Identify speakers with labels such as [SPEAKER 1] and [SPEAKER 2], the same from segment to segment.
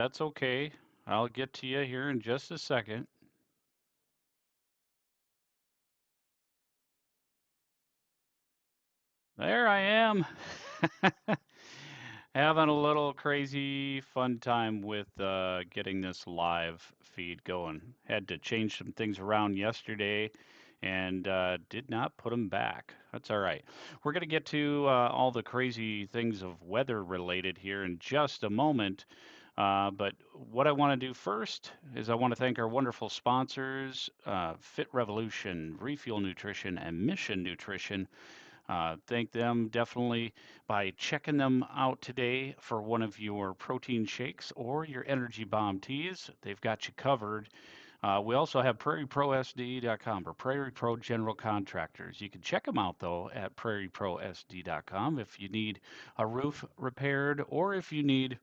[SPEAKER 1] That's okay. I'll get to you here in just a second. There I am. Having a little crazy fun time with getting this live feed going. Had to change some things around yesterday and did not put them back. That's all right. We're going to get to all the crazy things of weather related here in just a moment. But what I want to do first is I want to thank our wonderful sponsors, Fit Revolution, Refuel Nutrition, and Mission Nutrition. Thank them definitely by checking them out today for one of your protein shakes or your energy bomb teas. They've got you covered. We also have prairieprosd.com or Prairie Pro General Contractors. You can check them out though at prairieprosd.com if you need a roof repaired or if you need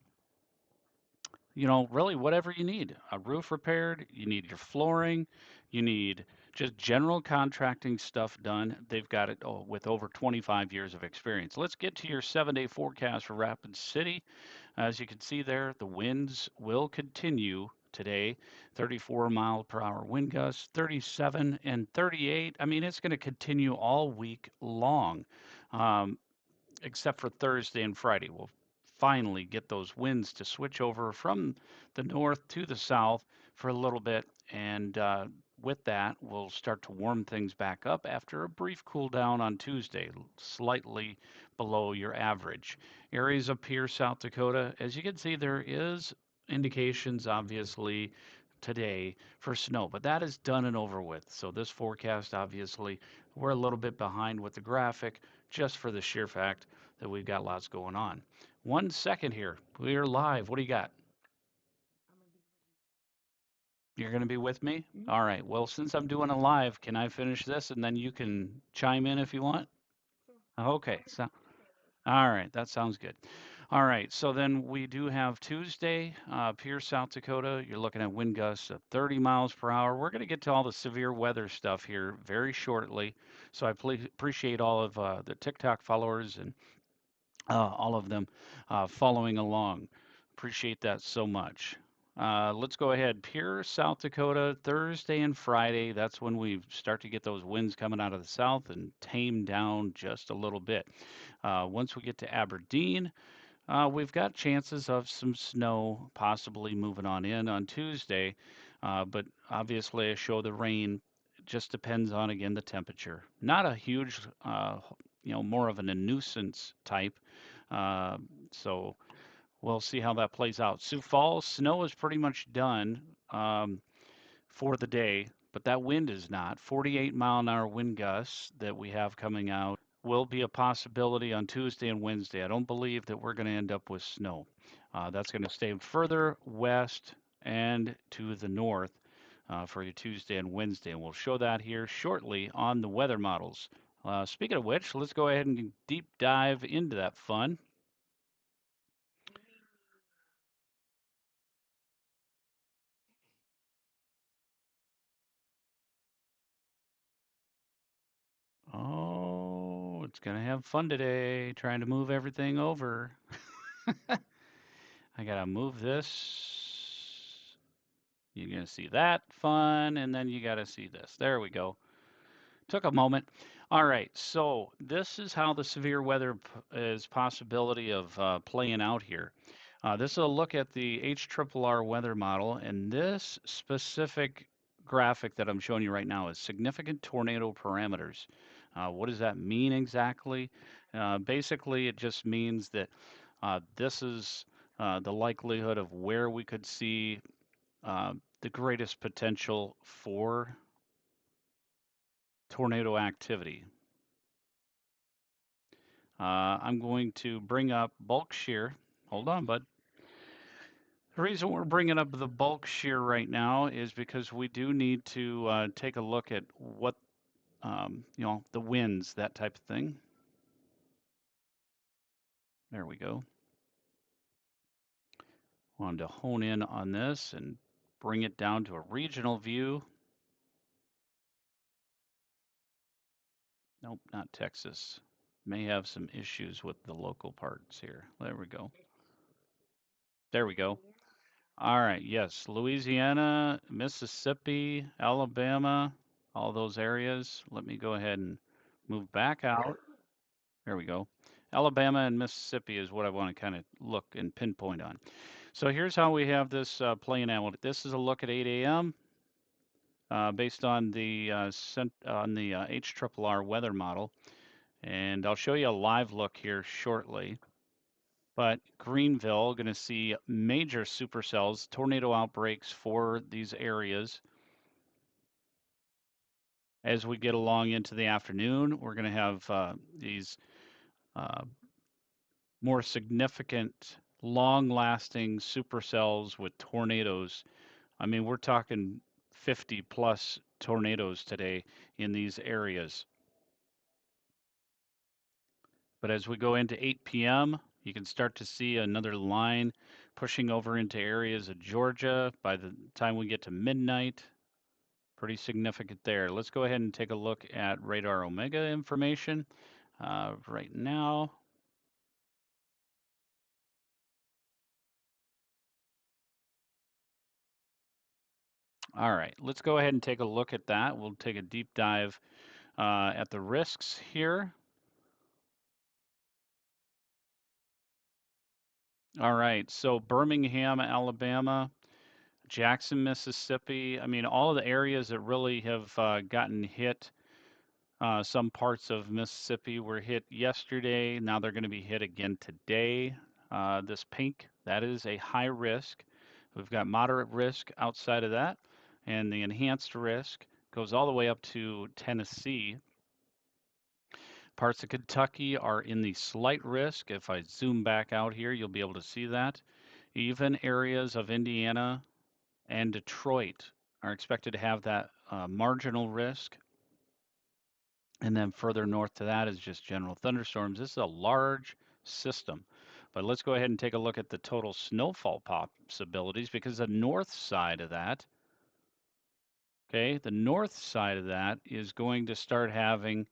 [SPEAKER 1] really whatever you need. A roof repaired, you need your flooring, you need just general contracting stuff done. They've got it with over 25 years of experience. Let's get to your 7-day forecast for Rapid City. As you can see there, the winds will continue today. 34 mile per hour wind gusts, 37 and 38. I mean, it's going to continue all week long. Um, except for Thursday and Friday. We'll finally get those winds to switch over from the north to the south for a little bit. And with that, we'll start to warm things back up after a brief cool down on Tuesday, slightly below your average. Areas up here, South Dakota, as you can see, there is indications, obviously, today for snow, but that is done and over with. So this forecast, obviously, we're a little bit behind with the graphic just for the sheer fact that we've got lots going on. 1 second here. We are live. What do you got? You're going to be with me? All right. Well, since I'm doing a live, can I finish this and then you can chime in if you want? Okay. So, all right. That sounds good. All right. So then we do have Tuesday, Pierce, South Dakota. You're looking at wind gusts of 30 miles per hour. We're going to get to all the severe weather stuff here very shortly. So I appreciate all of the TikTok followers and all of them following along. Appreciate that so much. Let's go ahead. Pierre, South Dakota, Thursday and Friday. That's when we start to get those winds coming out of the south and tame down just a little bit. Once we get to Aberdeen, we've got chances of some snow possibly moving on in on Tuesday, but obviously I show the rain. It just depends on again the temperature. Not a huge, more of a nuisance type. Uh, so we'll see how that plays out. Sioux Falls, snow is pretty much done for the day, but that wind is not. 48-mile-an-hour wind gusts that we have coming out will be a possibility on Tuesday and Wednesday. I don't believe that we're going to end up with snow. That's going to stay further west and to the north for your Tuesday and Wednesday. And we'll show that here shortly on the weather models. Speaking of which, let's go ahead and deep dive into that fun. Oh, it's going to have fun today trying to move everything over. I got to move this. You're going to see that fun, and then you got to see this. There we go. Took a moment. All right, so this is how the severe weather is possibility of playing out here. This is a look at the HRRR weather model, and this specific graphic that I'm showing you right now is significant tornado parameters. What does that mean exactly? Basically, it just means that this is the likelihood of where we could see the greatest potential for tornado activity. I'm going to bring up bulk shear. Hold on, bud. The reason we're bringing up the bulk shear right now is because we do need to take a look at what, the winds, that type of thing. There we go. Wanted to hone in on this and bring it down to a regional view. Nope, not Texas. May have some issues with the local parts here. There we go. There we go. All right, yes, Louisiana, Mississippi, Alabama, all those areas. Let me go ahead and move back out. There we go. Alabama and Mississippi is what I want to kind of look and pinpoint on. So here's how we have this playing out. This is a look at 8 a.m. Based on the HRRR weather model, and I'll show you a live look here shortly. But Greenville, going to see major supercells, tornado outbreaks for these areas. As we get along into the afternoon, we're going to have these uh, more significant, long-lasting supercells with tornadoes. I mean, we're talking 50 plus tornadoes today in these areas. But as we go into 8 p.m., you can start to see another line pushing over into areas of Georgia. By the time we get to midnight, pretty significant there. Let's go ahead and take a look at radar omega information right now. All right, let's go ahead and take a look at that. We'll take a deep dive at the risks here. All right, so Birmingham, Alabama, Jackson, Mississippi. I mean, all of the areas that really have gotten hit. Some parts of Mississippi were hit yesterday. Now they're going to be hit again today. This pink, that is a high risk. We've got moderate risk outside of that, and the enhanced risk goes all the way up to Tennessee. Parts of Kentucky are in the slight risk. If I zoom back out here, you'll be able to see that. Even areas of Indiana and Detroit are expected to have that marginal risk. And then further north to that is just general thunderstorms. This is a large system. But let's go ahead and take a look at the total snowfall possibilities because the north side of that, okay, the north side of that is going to start having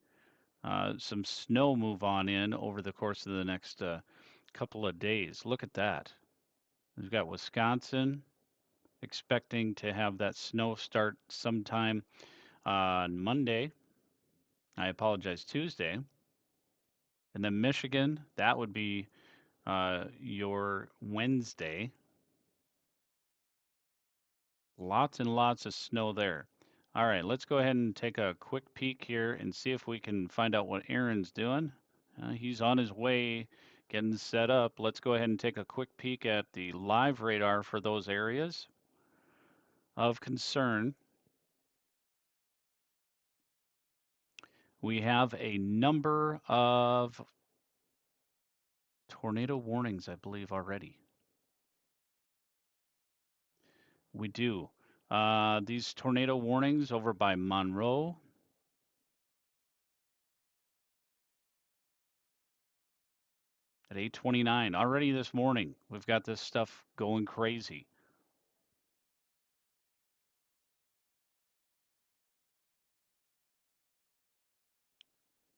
[SPEAKER 1] some snow move on in over the course of the next couple of days. Look at that. We've got Wisconsin expecting to have that snow start sometime on Monday. I apologize, Tuesday. And then Michigan, that would be your Wednesday. Lots and lots of snow there. All right, let's go ahead and take a quick peek here and see if we can find out what Aaron's doing. He's on his way getting set up. Let's go ahead and take a quick peek at the live radar for those areas of concern. We have a number of tornado warnings, I believe, already. We do. These tornado warnings over by Monroe, at 8:29 already this morning. We've got this stuff going crazy.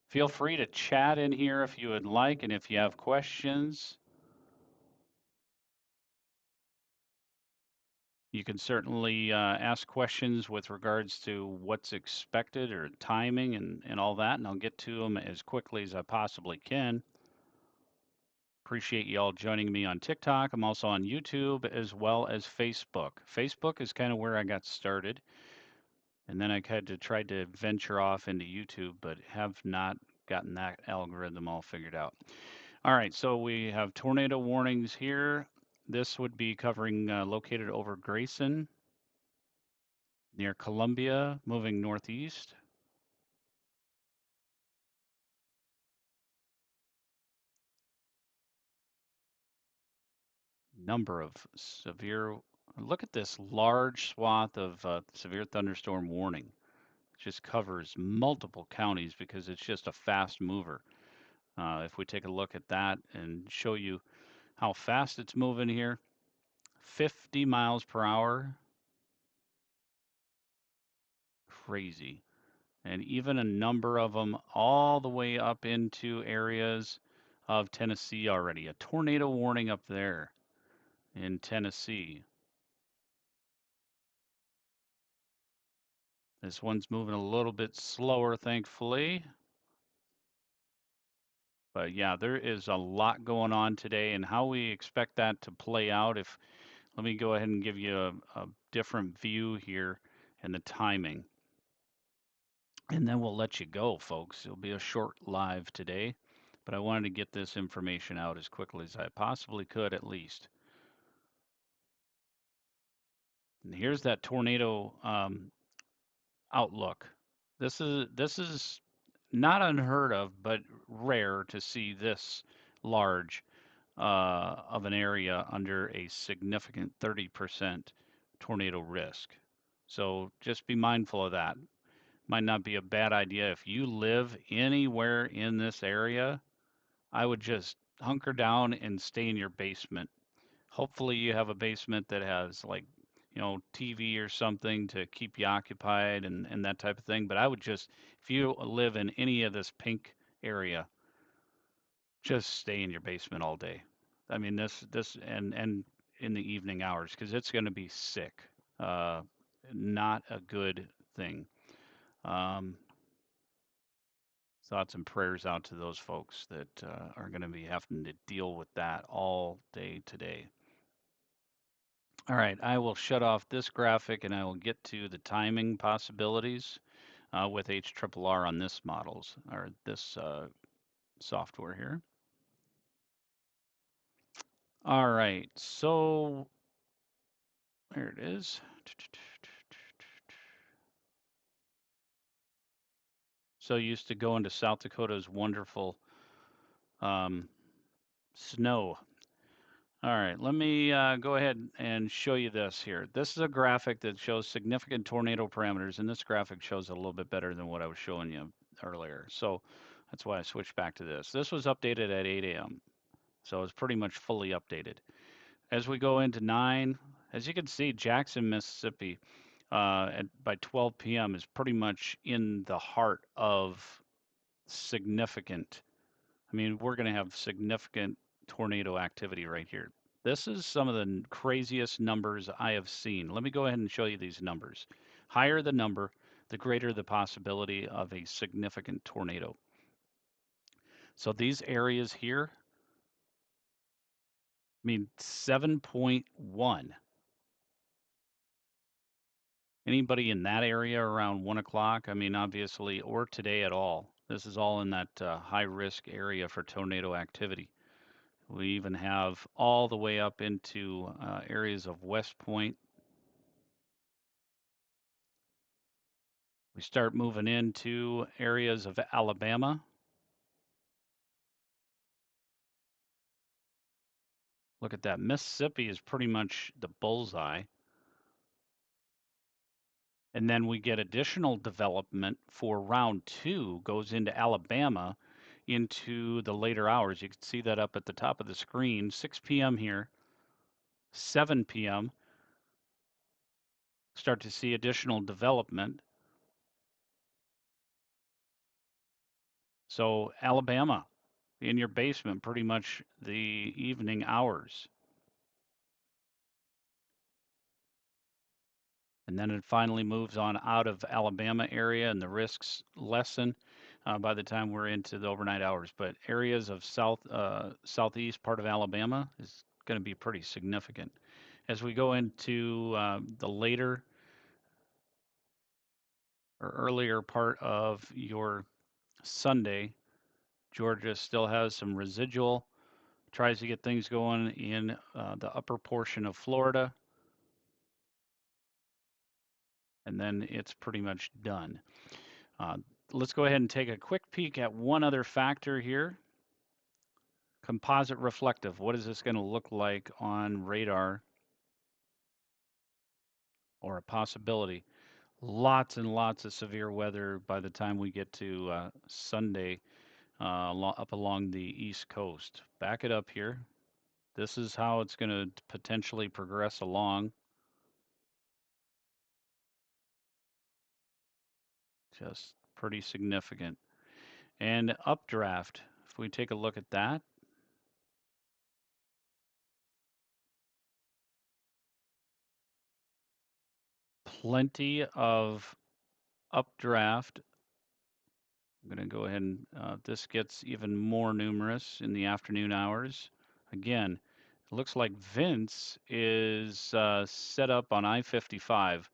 [SPEAKER 1] Feel free to chat in here if you would like, and if you have questions, you can certainly ask questions with regards to what's expected or timing and all that, and I'll get to them as quickly as I possibly can. Appreciate you all joining me on TikTok. I'm also on YouTube as well as Facebook. Facebook is kind of where I got started. And then I had to try to venture off into YouTube, but have not gotten that algorithm all figured out. All right, so we have tornado warnings here. This would be covering located over Grayson, near Columbia, moving northeast. Number of severe, look at this large swath of severe thunderstorm warning. It just covers multiple counties because it's just a fast mover. If we take a look at that and show you how fast it's moving here, 50 miles per hour. Crazy. And even a number of them all the way up into areas of Tennessee already. A tornado warning up there in Tennessee. This one's moving a little bit slower, thankfully. But yeah, there is a lot going on today, and how we expect that to play out. If Let me go ahead and give you a different view here and the timing, and then we'll let you go, folks. It'll be a short live today, but I wanted to get this information out as quickly as I possibly could, at least. And here's that tornado outlook. This is not unheard of, but rare to see this large of an area under a significant 30% tornado risk. So just be mindful of that. Might not be a bad idea if you live anywhere in this area. I would just hunker down and stay in your basement. Hopefully you have a basement that has, like, TV or something to keep you occupied and that type of thing. But I would just, if you live in any of this pink area, just stay in your basement all day. I mean, this and in the evening hours, because it's going to be sick. Uh, Not a good thing. Um, Thoughts and prayers out to those folks that are going to be having to deal with that all day today. All right, I will shut off this graphic and I will get to the timing possibilities with HRRR on this models or this software here. All right, so there it is. So used to go into South Dakota's wonderful um, snow. All right, let me go ahead and show you this here. This is a graphic that shows significant tornado parameters, and this graphic shows it a little bit better than what I was showing you earlier. So that's why I switched back to this. This was updated at 8 a.m., so it's pretty much fully updated. As we go into 9, as you can see, Jackson, Mississippi, by 12 p.m. is pretty much in the heart of significant. I mean, we're going to have significant tornado activity right here. This is some of the craziest numbers I have seen. Let me go ahead and show you these numbers. Higher the number, the greater the possibility of a significant tornado. So these areas here, I mean, 7.1. Anybody in that area around 1 o'clock? I mean, obviously, or today at all. This is all in that high risk area for tornado activity. We even have all the way up into areas of West Point. We start moving into areas of Alabama. Look at that. Mississippi is pretty much the bullseye. And then we get additional development for round 2 goes into Alabama into the later hours. You can see that up at the top of the screen, 6 p.m. here, 7 p.m. Start to see additional development. So Alabama in your basement pretty much the evening hours. And then it finally moves on out of Alabama area and the risks lessen by the time we're into the overnight hours. But areas of southeast part of Alabama is going to be pretty significant. As we go into the later or earlier part of your Sunday, Georgia still has some residual, tries to get things going in the upper portion of Florida, and then it's pretty much done. Let's go ahead and take a quick peek at one other factor here. Composite reflective. What is this going to look like on radar or a possibility? Lots and lots of severe weather by the time we get to Sunday up along the East Coast. Back it up here. This is how it's going to potentially progress along. Just pretty significant. And updraft, if we take a look at that, plenty of updraft. I'm going to go ahead and this gets even more numerous in the afternoon hours. Again, it looks like Vince is set up on I-55,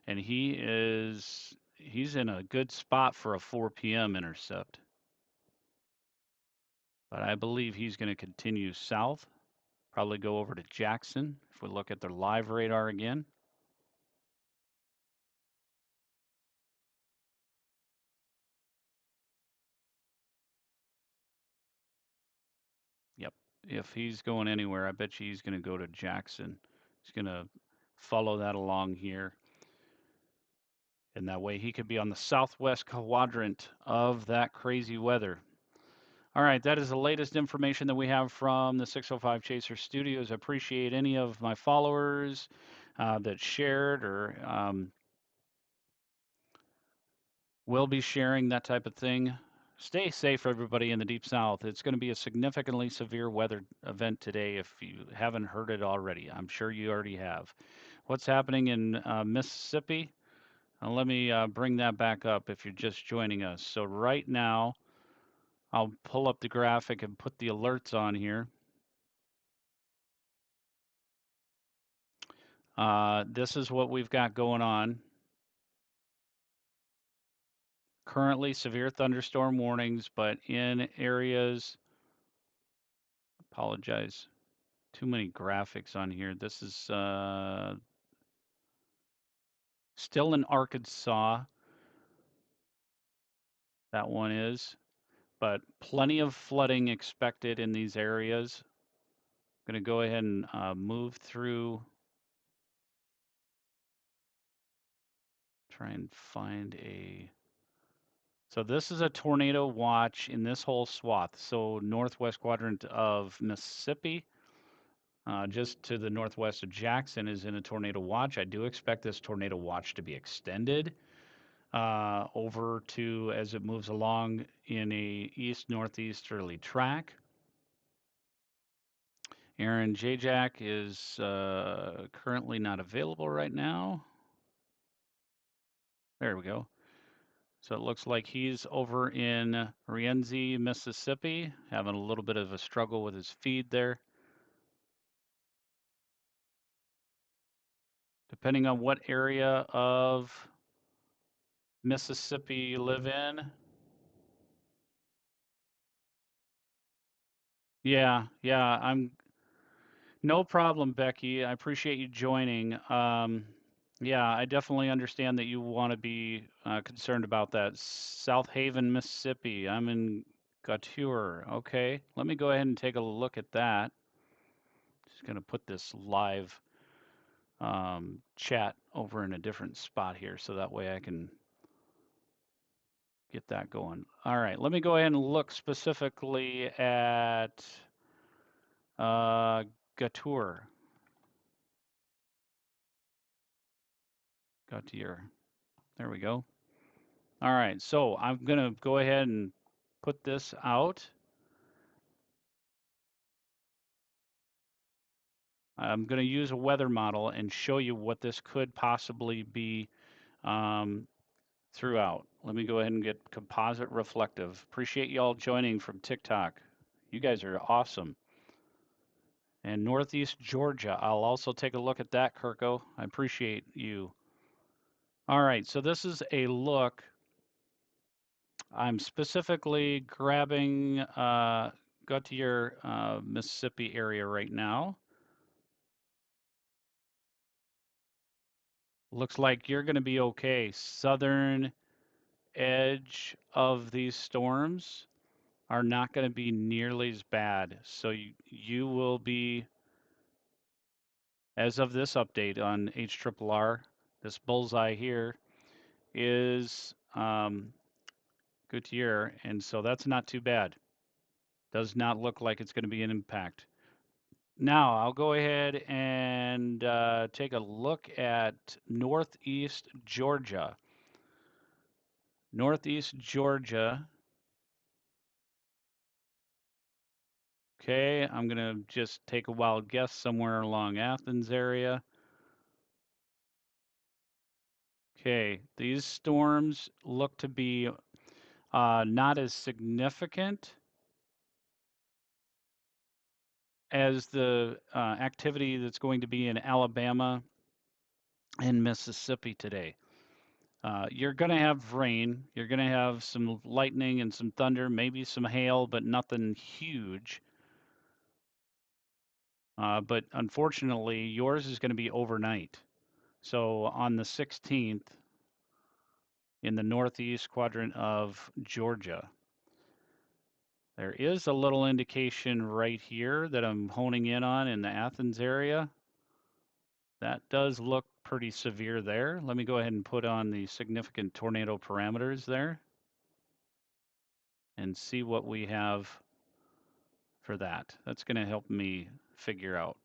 [SPEAKER 1] and he's in a good spot for a 4 p.m. intercept. But I believe he's going to continue south, probably go over to Jackson if we look at their live radar again. Yep. If he's going anywhere, I bet you he's going to go to Jackson. He's going to follow that along here. And that way he could be on the southwest quadrant of that crazy weather. All right, that is the latest information that we have from the 605 Chaser Studios. I appreciate any of my followers that shared or will be sharing that type of thing. Stay safe, everybody in the Deep South. It's going to be a significantly severe weather event today if you haven't heard it already. I'm sure you already have. What's happening in Mississippi? Let me bring that back up if you're just joining us. So right now, I'll pull up the graphic and put the alerts on here. This is what we've got going on. Currently, severe thunderstorm warnings, but in areas, apologize, too many graphics on here. This is still in Arkansas. That one is, but plenty of flooding expected in these areas. I'm going to go ahead and move through. Try and find a. So this is a tornado watch in this whole swath. So northwest quadrant of Mississippi, just to the northwest of Jackson is in a tornado watch. I do expect this tornado watch to be extended over to as it moves along in a east-northeasterly track. Aaron Jajak is currently not available right now. There we go. So it looks like he's over in Rienzi, Mississippi, having a little bit of a struggle with his feed there. Depending on what area of Mississippi you live in. Yeah, I'm no problem, Becky. I appreciate you joining. Yeah, I definitely understand that you want to be concerned about that. South Haven, Mississippi. I'm in Gautier. Okay, let me go ahead and take a look at that. Just going to put this live chat over in a different spot here so that way I can get that going. All right, let me go ahead and look specifically at Gautier. Gautier. There we go. All right, so I'm going to go ahead and put this out. I'm going to use a weather model and show you what this could possibly be throughout. Let me go ahead and get composite reflective. Appreciate you all joining from TikTok. You guys are awesome. And Northeast Georgia, I'll also take a look at that, Kirko. I appreciate you. All right, so this is a look. I'm specifically grabbing Gautier, Mississippi area right now. Looks like you're going to be okay. Southern edge of these storms are not going to be nearly as bad. So you will be, as of this update on HRRR, this bullseye here is Goodyear, and so that's not too bad. Does not look like it's going to be an impact. Now I'll go ahead and take a look at Northeast Georgia. Northeast Georgia. Okay, I'm going to just take a wild guess somewhere along Athens area. Okay, these storms look to be not as significant as the activity that's going to be in Alabama and Mississippi today. You're going to have rain, you're going to have some lightning and some thunder, maybe some hail, but nothing huge. But unfortunately, yours is going to be overnight. So on the 16th, in the northeast quadrant of Georgia, there is a little indication right here that I'm honing in on in the Athens area. That does look pretty severe there. Let me go ahead and put on the significant tornado parameters there and see what we have for that. That's going to help me figure out.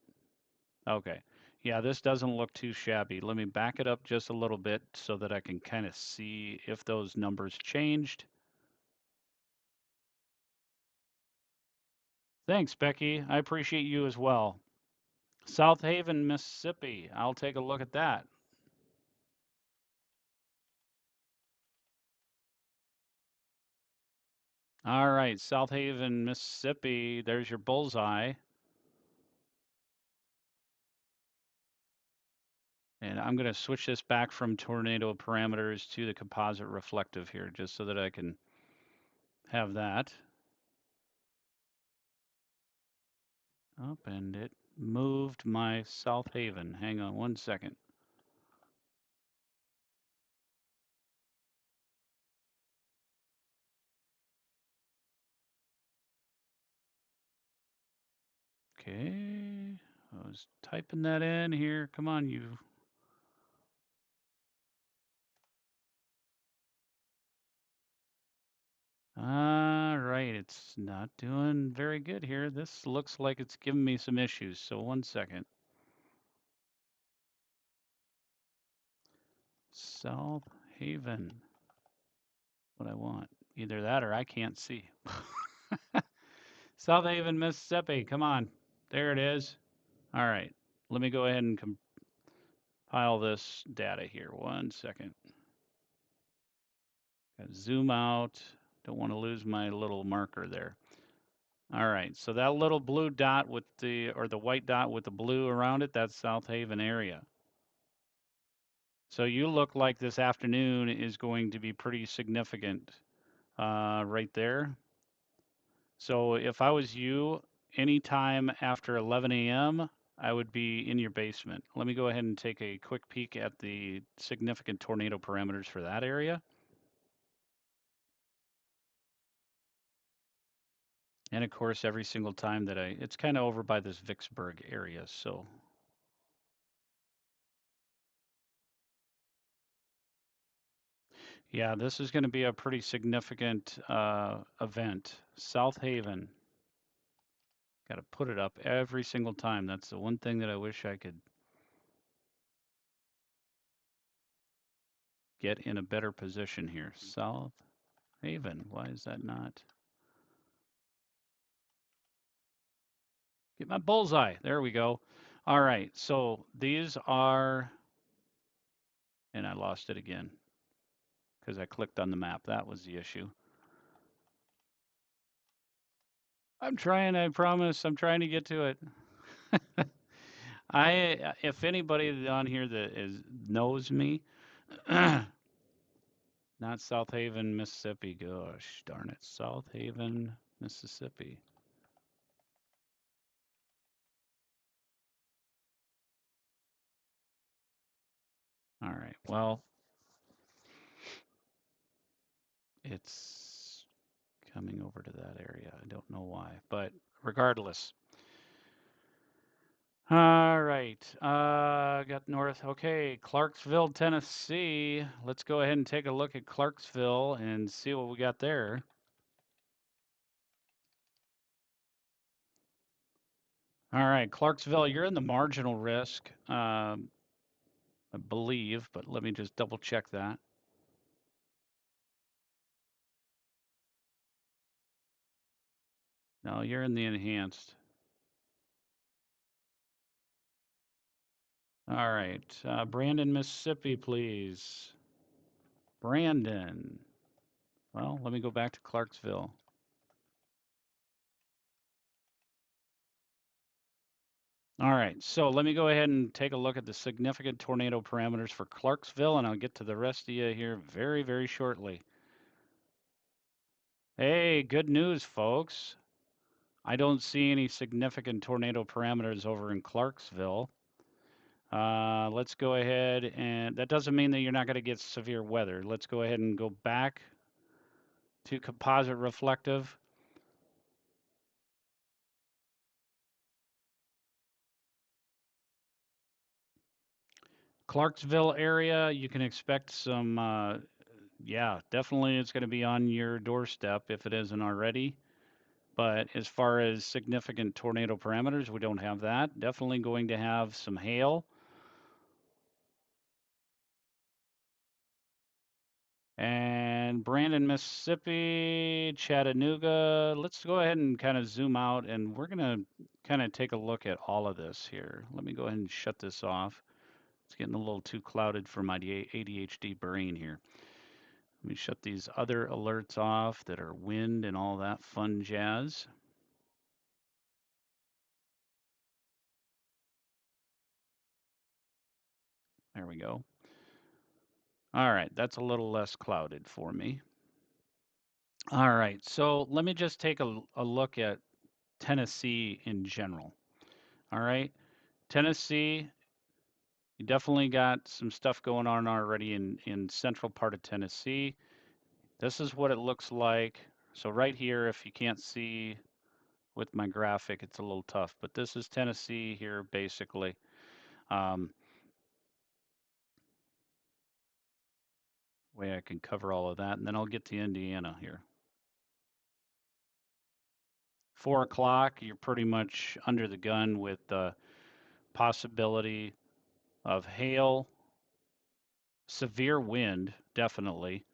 [SPEAKER 1] Okay. Yeah, this doesn't look too shabby. Let me back it up just a little bit so that I can kind of see if those numbers changed. Thanks, Becky. I appreciate you as well. South Haven, Mississippi. I'll take a look at that. All right, South Haven, Mississippi. There's your bullseye. And I'm going to switch this back from tornado parameters to the composite reflective here, just so that I can have that. Up, and it moved my South Haven. Hang on one second. Okay, I was typing that in here. Come on, you. All right, it's not doing very good here. This looks like it's giving me some issues. So one second. South Haven. What I want. Either that or I can't see. South Haven, Mississippi. Come on. There it is. All right. Let me go ahead and compile this data here. One second. Gotta zoom out. Don't want to lose my little marker there. All right. So that little blue dot with or the white dot with the blue around it, that's South Haven area. So you look like this afternoon is going to be pretty significant right there. So if I was you, anytime after 11 a.m., I would be in your basement. Let me go ahead and take a quick peek at the significant tornado parameters for that area. And of course, every single time that it's kind of over by this Vicksburg area. So yeah, this is going to be a pretty significant event. South Haven, got to put it up every single time. That's the one thing that I wish I could get in a better position here. South Haven, why is that not? Get my bullseye. There we go. All right, so these are, and I lost it again because I clicked on the map. That was the issue. I'm trying, I promise. I'm trying to get to it. If anybody on here that knows me, not South Haven, Mississippi. Gosh darn it, South Haven, Mississippi. All right, well, it's coming over to that area. I don't know why, but regardless. All right, got north. Okay, Clarksville, Tennessee. Let's go ahead and take a look at Clarksville and see what we got there. All right, Clarksville, you're in the marginal risk, I believe, but let me just double check that. No, you're in the enhanced. All right, Brandon, Mississippi, please. Brandon. Well, let me go back to Clarksville. All right, so let me go ahead and take a look at the significant tornado parameters for Clarksville, and I'll get to the rest of you here very, very shortly. Hey, good news, folks. I don't see any significant tornado parameters over in Clarksville. Let's go ahead, and that doesn't mean that you're not going to get severe weather. Let's go ahead and go back to composite reflective. Clarksville area, you can expect some, yeah, definitely it's going to be on your doorstep if it isn't already. But as far as significant tornado parameters, we don't have that. Definitely going to have some hail. And Brandon, Mississippi, Chattanooga. Let's go ahead and kind of zoom out, and we're going to kind of take a look at all of this here. Let me go ahead and shut this off. It's getting a little too clouded for my ADHD brain here. Let me shut these other alerts off that are wind and all that fun jazz. There we go. All right, that's a little less clouded for me. All right, so let me just take a look at Tennessee in general. All right, Tennessee, you definitely got some stuff going on already in central part of Tennessee. This is what it looks like. So right here, if you can't see with my graphic, it's a little tough, but this is Tennessee here basically. Um, way I can cover all of that, and then I'll get to Indiana here. 4 o'clock, you're pretty much under the gun with the possibility of hail, severe wind, definitely,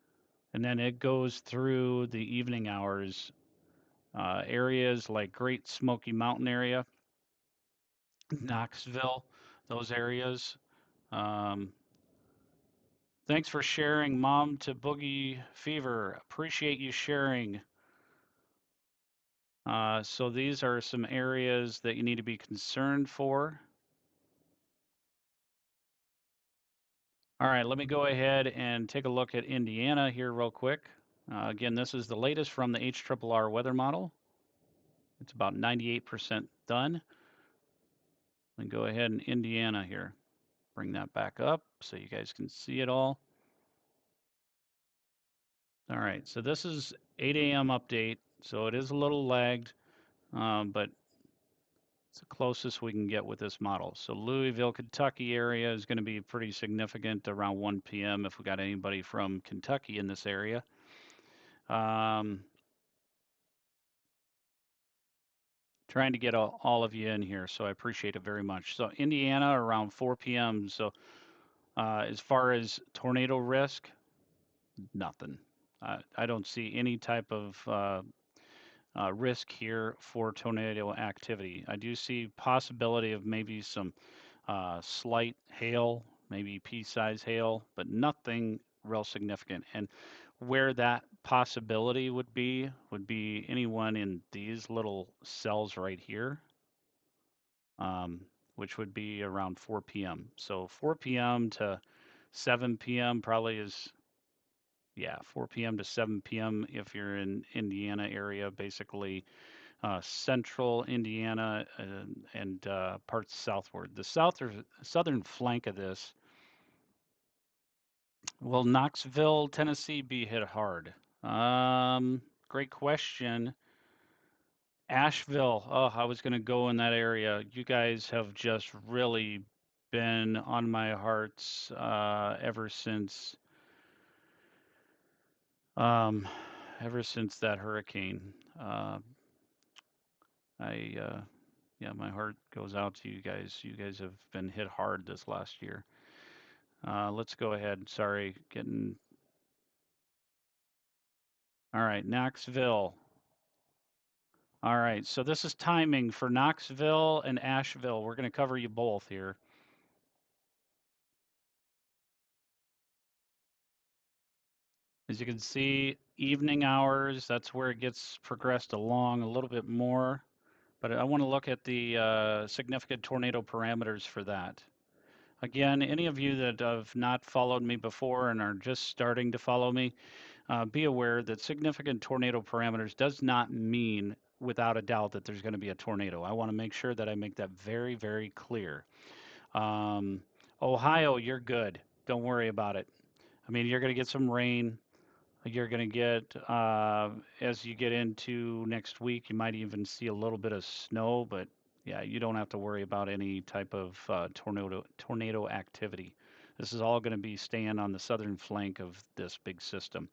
[SPEAKER 1] and then it goes through the evening hours. Areas like Great Smoky Mountain area, Knoxville, those areas. Um, Thanks for sharing, Mom to Boogie Fever. Appreciate you sharing. So these are some areas that you need to be concerned for. All right, let me go ahead and take a look at Indiana here real quick. Again, this is the latest from the HRRR weather model. It's about 98% done. Then go ahead and Indiana here. Bring that back up so you guys can see it all. All right, so this is 8 a.m. update, so it is a little lagged, but it's the closest we can get with this model. So Louisville, Kentucky area is going to be pretty significant around 1 p.m. if we got anybody from Kentucky in this area. Trying to get all of you in here, so I appreciate it very much. So Indiana around 4 p.m. So as far as tornado risk, nothing. I don't see any type of risk here for tornado activity. I do see possibility of maybe some slight hail, maybe pea-size hail, but nothing real significant. And where that possibility would be anyone in these little cells right here, which would be around 4 p.m. So 4 p.m. to 7 p.m. probably is, yeah, 4 p.m. to 7 p.m. if you're in Indiana area, basically central Indiana and parts southward. The southern flank of this, will Knoxville, Tennessee be hit hard? Great question. Asheville. Oh, I was going to go in that area. You guys have just really been on my hearts um, ever since that hurricane. Uh, I yeah, my heart goes out to you guys. You guys have been hit hard this last year. Let's go ahead. Sorry, getting. All right, Knoxville. All right, so this is timing for Knoxville and Asheville. We're going to cover you both here. As you can see, evening hours, that's where it gets progressed along a little bit more. But I want to look at the significant tornado parameters for that. Again, any of you that have not followed me before and are just starting to follow me, be aware that significant tornado parameters does not mean without a doubt that there's going to be a tornado. I want to make sure that I make that very, very clear. Um, Ohio, you're good. Don't worry about it. I mean, you're going to get some rain. You're going to get, as you get into next week, you might even see a little bit of snow, but yeah, you don't have to worry about any type of tornado activity. This is all going to be staying on the southern flank of this big system.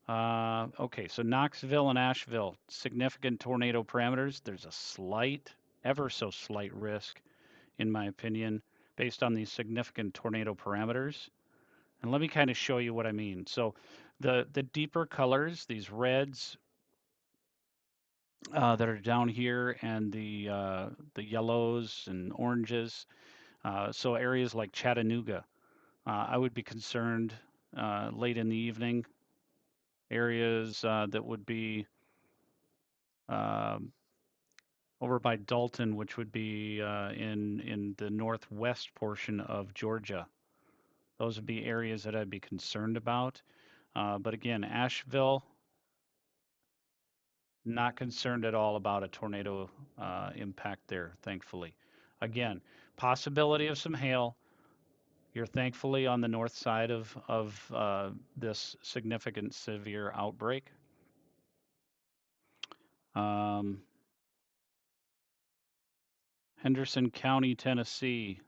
[SPEAKER 1] Okay, so Knoxville and Asheville, significant tornado parameters. There's a slight, ever so slight risk, in my opinion, based on these significant tornado parameters. And let me kind of show you what I mean. So the deeper colors, these reds that are down here, and the yellows and oranges. So areas like Chattanooga, I would be concerned late in the evening. Areas that would be um, over by Dalton, which would be in the northwest portion of Georgia. Those would be areas that I'd be concerned about. But again, Asheville, not concerned at all about a tornado impact there, thankfully. Again, possibility of some hail. You're thankfully on the north side of this significant severe outbreak. Um, Henderson County, Tennessee.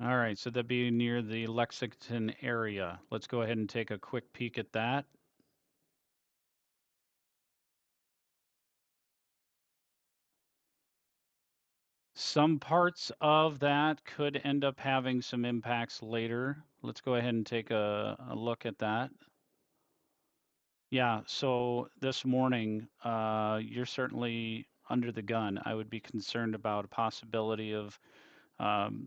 [SPEAKER 1] All right, so that'd be near the Lexington area. Let's go ahead and take a quick peek at that. Some parts of that could end up having some impacts later. Let's go ahead and take a look at that. Yeah, so this morning, you're certainly under the gun. I would be concerned about a possibility of um,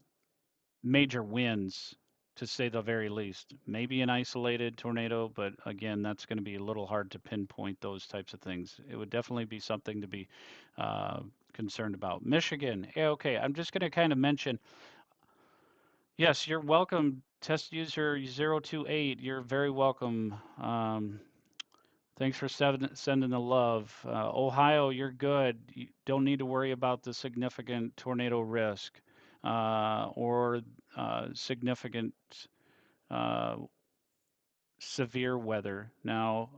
[SPEAKER 1] major winds, to say the very least. Maybe an isolated tornado, but again, that's going to be a little hard to pinpoint those types of things. It would definitely be something to be uh, concerned about. Michigan, okay, I'm just going to kind of mention, yes, you're welcome, test user 028. You're very welcome. Thanks for sending the love. Ohio, you're good. You don't need to worry about the significant tornado risk or significant uh, severe weather. Now,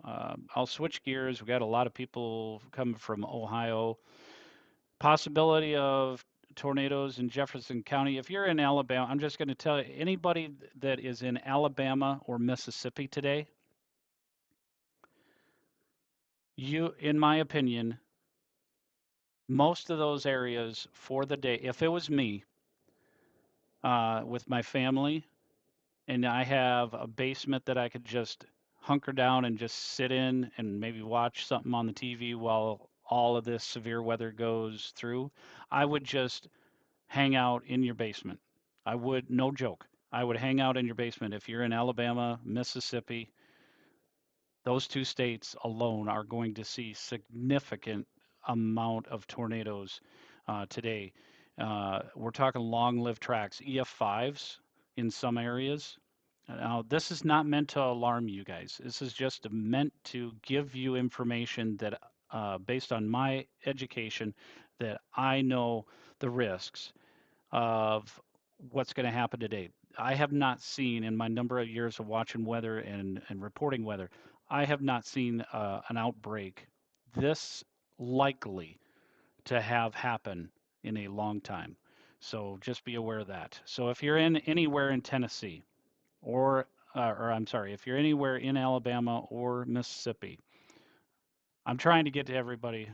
[SPEAKER 1] I'll switch gears. We got a lot of people coming from Ohio. Possibility of tornadoes in Jefferson County. If you're in Alabama, I'm just going to tell you anybody that is in Alabama or Mississippi today, in my opinion, most of those areas for the day, if it was me with my family and I have a basement that I could just hunker down and just sit in and maybe watch something on the TV while all of this severe weather goes through, I would just hang out in your basement. I would, no joke. I would hang out in your basement if you're in Alabama, Mississippi. Those two states alone are going to see significant amount of tornadoes today. We're talking long-lived tracks, EF5s in some areas. Now, this is not meant to alarm you guys. This is just meant to give you information that, based on my education, that I know the risks of what's going to happen today. I have not seen in my number of years of watching weather and reporting weather, I have not seen an outbreak this likely to have happen in a long time. So just be aware of that. So if you're in anywhere in Tennessee or I'm sorry, if you're anywhere in Alabama or Mississippi, I'm trying to get to everybody.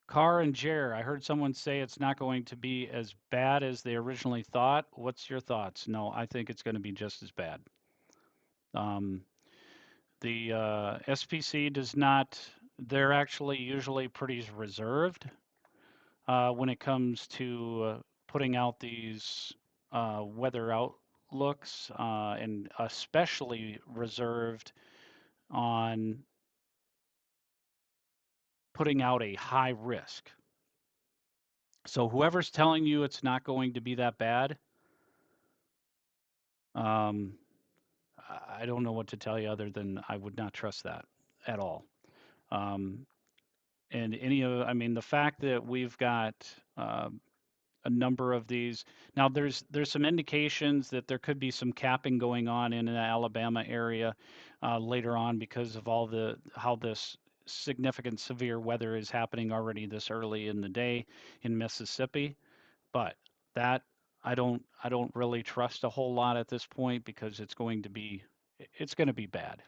[SPEAKER 1] Carr and Jer, I heard someone say it's not going to be as bad as they originally thought. What's your thoughts? No, I think it's going to be just as bad. Um, The SPC does not, they're actually usually pretty reserved when it comes to putting out these weather outlooks, and especially reserved on putting out a high risk. So whoever's telling you it's not going to be that bad, um, I don't know what to tell you other than I would not trust that at all. Um, and any of, I mean, the fact that we've got a number of these now, there's some indications that there could be some capping going on in the Alabama area later on because of all the how this significant severe weather is happening already this early in the day in Mississippi. But that I don't really trust a whole lot at this point because it's going to be bad.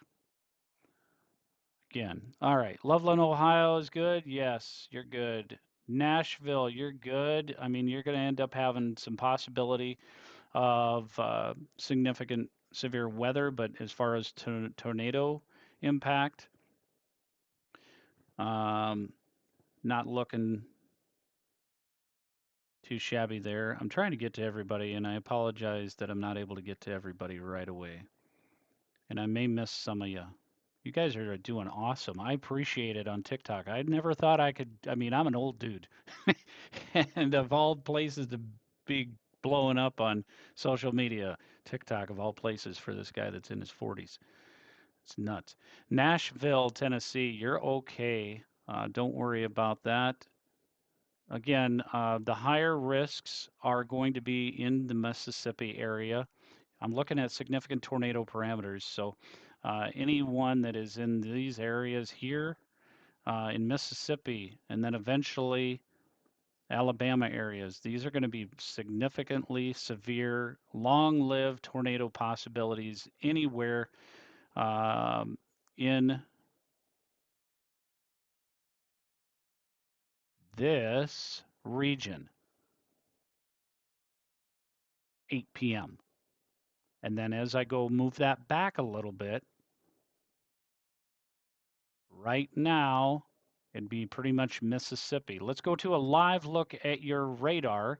[SPEAKER 1] Again. All right. Loveland, Ohio is good. Yes, you're good. Nashville, you're good. I mean, you're going to end up having some possibility of significant severe weather, but as far as tornado impact, um, not looking too shabby there. I'm trying to get to everybody, and I apologize that I'm not able to get to everybody right away. And I may miss some of you. You guys are doing awesome. I appreciate it on TikTok. I never thought I could. I mean, I'm an old dude, and of all places to be blowing up on social media, TikTok of all places for this guy that's in his 40s. It's nuts. Nashville, Tennessee, you're okay. Don't worry about that. Again, the higher risks are going to be in the Mississippi area. I'm looking at significant tornado parameters. So anyone that is in these areas here in Mississippi and then eventually Alabama areas, these are going to be significantly severe, long-lived tornado possibilities anywhere in this region, 8 p.m. And then as I go move that back a little bit, right now, it'd be pretty much Mississippi. Let's go to a live look at your radar,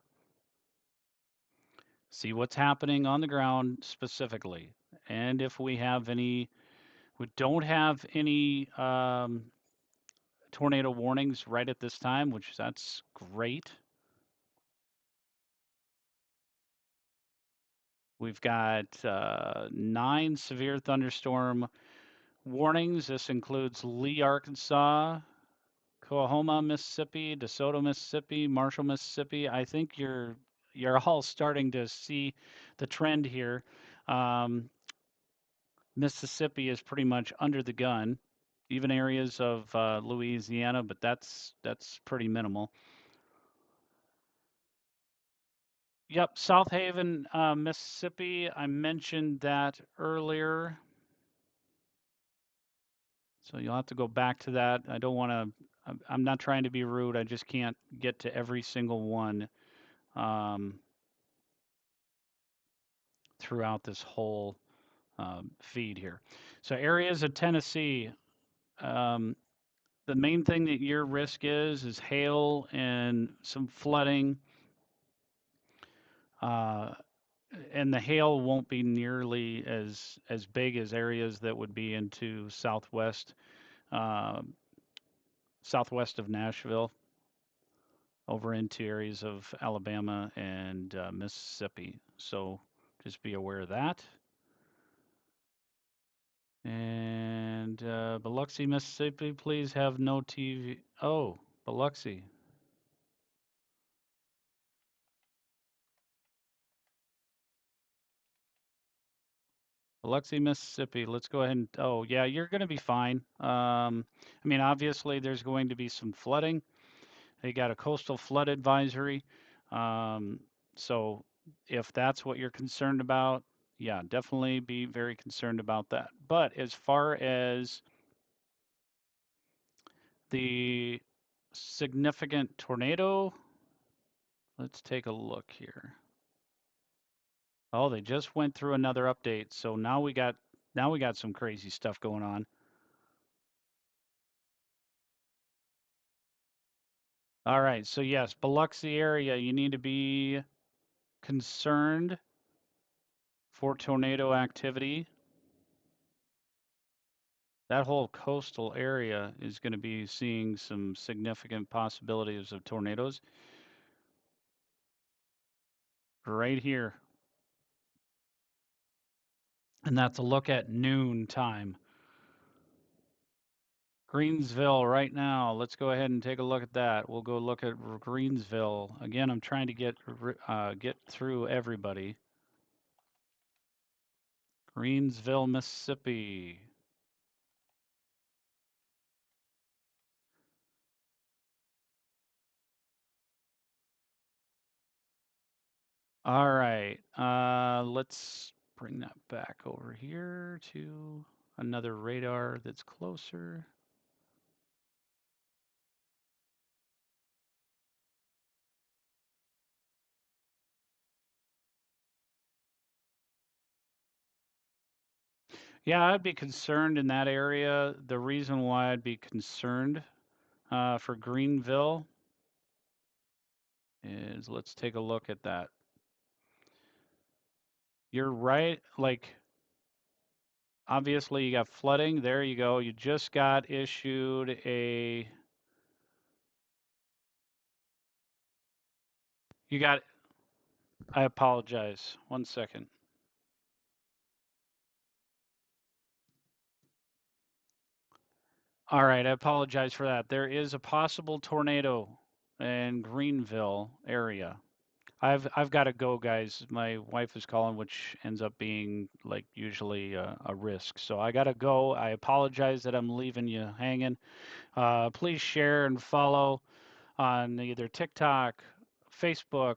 [SPEAKER 1] see what's happening on the ground specifically. And if we have any, we don't have any tornado warnings right at this time, which that's great. We've got 9 severe thunderstorm warnings. This includes Lee, Arkansas, Coahoma, Mississippi, DeSoto, Mississippi, Marshall, Mississippi. I think you're all starting to see the trend here. Um, Mississippi is pretty much under the gun, even areas of Louisiana, but that's pretty minimal. Yep, South Haven, Mississippi. I mentioned that earlier. So you'll have to go back to that. I don't want to, I'm not trying to be rude. I just can't get to every single one um, throughout this whole feed here. So areas of Tennessee, um, the main thing that your risk is hail and some flooding. Uh, and the hail won't be nearly as big as areas that would be into uh, southwest of Nashville, over into areas of Alabama and Mississippi. So just be aware of that. And Biloxi, Mississippi, please have no TV. Oh, Biloxi. Biloxi, Mississippi. Let's go ahead and, oh, yeah, you're going to be fine. I mean, obviously, there's going to be some flooding. They got a coastal flood advisory. Um, so if that's what you're concerned about, yeah, definitely be very concerned about that. But as far as the significant tornado, let's take a look here. Oh, they just went through another update. So now we got Now we got some crazy stuff going on. All right, so yes, Biloxi area, you need to be concerned for tornado activity. That whole coastal area is going to be seeing some significant possibilities of tornadoes right here. And that's a look at noon time. Greensville right now. Let's go ahead and take a look at that. We'll go look at Greensville. Again, I'm trying to get through everybody. Greensville, Mississippi. All right. Let's bring that back over here to another radar that's closer. Yeah, I'd be concerned in that area. The reason why I'd be concerned for Greenville is let's take a look at that. You're right. Like, obviously, you got flooding. There you go. You just got issued a. You got. I apologize. One second. All right, I apologize for that. There is a possible tornado in Greenville area. I've got to go, guys. My wife is calling, which ends up being like usually a risk. So I got to go. I apologize that I'm leaving you hanging. Please share and follow on either TikTok, Facebook,